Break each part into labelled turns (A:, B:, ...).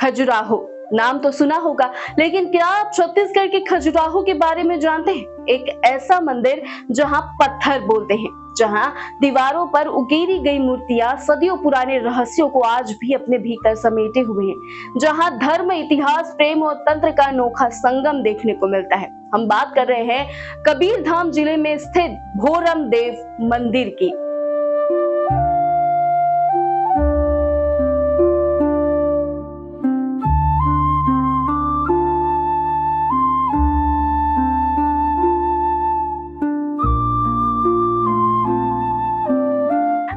A: खजुराहो नाम तो सुना होगा, लेकिन क्या आप छत्तीसगढ़ के खजुराहो के बारे में जानते हैं? एक ऐसा मंदिर जहां पत्थर बोलते हैं, जहां दीवारों पर उकेरी गई मूर्तियां सदियों पुराने रहस्यों को आज भी अपने भीतर समेटे हुए हैं, जहां धर्म, इतिहास, प्रेम और तंत्र का अनोखा संगम देखने को मिलता है। हम बात कर रहे हैं कबीरधाम जिले में स्थित भोरम देव मंदिर की।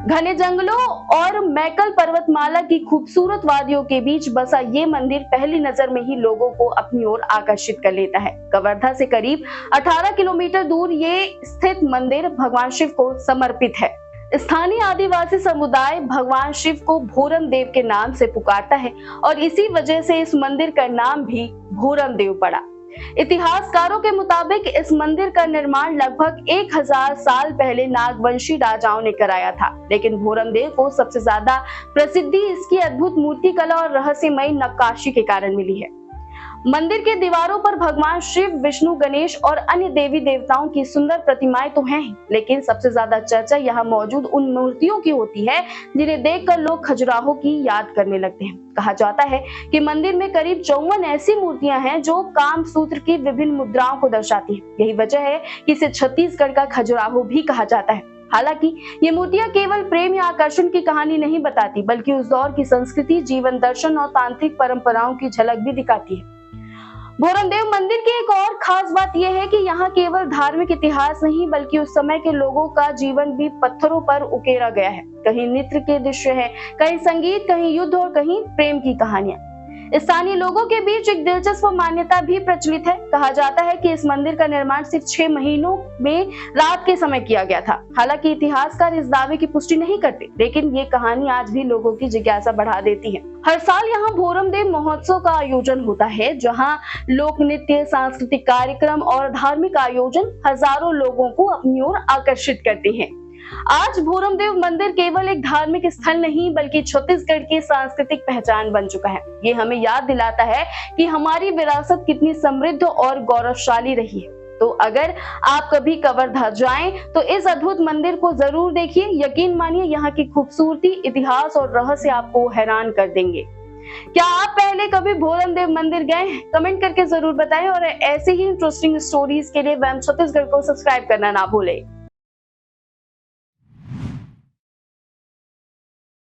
A: घने जंगलों और मैकल पर्वतमाला की खूबसूरत वादियों के बीच बसा ये मंदिर पहली नजर में ही लोगों को अपनी ओर आकर्षित कर लेता है। कवर्धा से करीब 18 किलोमीटर दूर ये स्थित मंदिर भगवान शिव को समर्पित है। स्थानीय आदिवासी समुदाय भगवान शिव को भोरम देव के नाम से पुकारता है और इसी वजह से इस मंदिर का नाम भी भोरम देव पड़ा। इतिहासकारों के मुताबिक इस मंदिर का निर्माण लगभग 1000 साल पहले नागवंशी राजाओं ने कराया था, लेकिन भोरम देव को सबसे ज्यादा प्रसिद्धि इसकी अद्भुत मूर्तिकला और रहस्यमय नक्काशी के कारण मिली है। मंदिर के दीवारों पर भगवान शिव, विष्णु, गणेश और अन्य देवी देवताओं की सुंदर प्रतिमाएं तो हैं, लेकिन सबसे ज्यादा चर्चा यहाँ मौजूद उन मूर्तियों की होती है जिन्हें देखकर लोग खजुराहो की याद करने लगते हैं। कहा जाता है कि मंदिर में करीब 54 ऐसी मूर्तियां हैं जो कामसूत्र की विभिन्न मुद्राओं को दर्शाती है। यही वजह है कि इसे छत्तीसगढ़ का खजुराहो भी कहा जाता है। हालांकि ये मूर्तियां केवल प्रेम या आकर्षण की कहानी नहीं बताती, बल्कि उस दौर की संस्कृति, जीवन दर्शन और तांत्रिक परंपराओं की झलक भी दिखाती है। भोरम देव मंदिर की एक और खास बात यह है कि यहाँ केवल धार्मिक इतिहास नहीं, बल्कि उस समय के लोगों का जीवन भी पत्थरों पर उकेरा गया है। कहीं नृत्य के दृश्य है, कहीं संगीत, कहीं युद्ध और कहीं प्रेम की कहानियां। स्थानीय लोगों के बीच एक दिलचस्प मान्यता भी प्रचलित है। कहा जाता है कि इस मंदिर का निर्माण सिर्फ 6 महीनों में रात के समय किया गया था। हालांकि इतिहासकार इस दावे की पुष्टि नहीं करते, लेकिन ये कहानी आज भी लोगों की जिज्ञासा बढ़ा देती है। हर साल यहाँ भोरम देव महोत्सव का आयोजन होता है, जहाँ लोक नृत्य, सांस्कृतिक कार्यक्रम और धार्मिक आयोजन हजारों लोगों को अपनी ओर आकर्षित करते हैं। आज भोरम देव मंदिर केवल एक धार्मिक स्थल नहीं, बल्कि छत्तीसगढ़ की सांस्कृतिक पहचान बन चुका है। ये हमें याद दिलाता है कि हमारी विरासत कितनी समृद्ध और गौरवशाली रही है। तो अगर आप कभी कवर्धा जाएं, तो इस अद्भुत मंदिर को जरूर देखिए। यकीन मानिए, यहाँ की खूबसूरती, इतिहास और रहस्य आपको हैरान कर देंगे। क्या आप पहले कभी भोरम देव मंदिर गए हैं? कमेंट करके जरूर बताएं और ऐसे ही इंटरेस्टिंग स्टोरीज के लिए वैम छत्तीसगढ़ को सब्सक्राइब करना ना भूलें।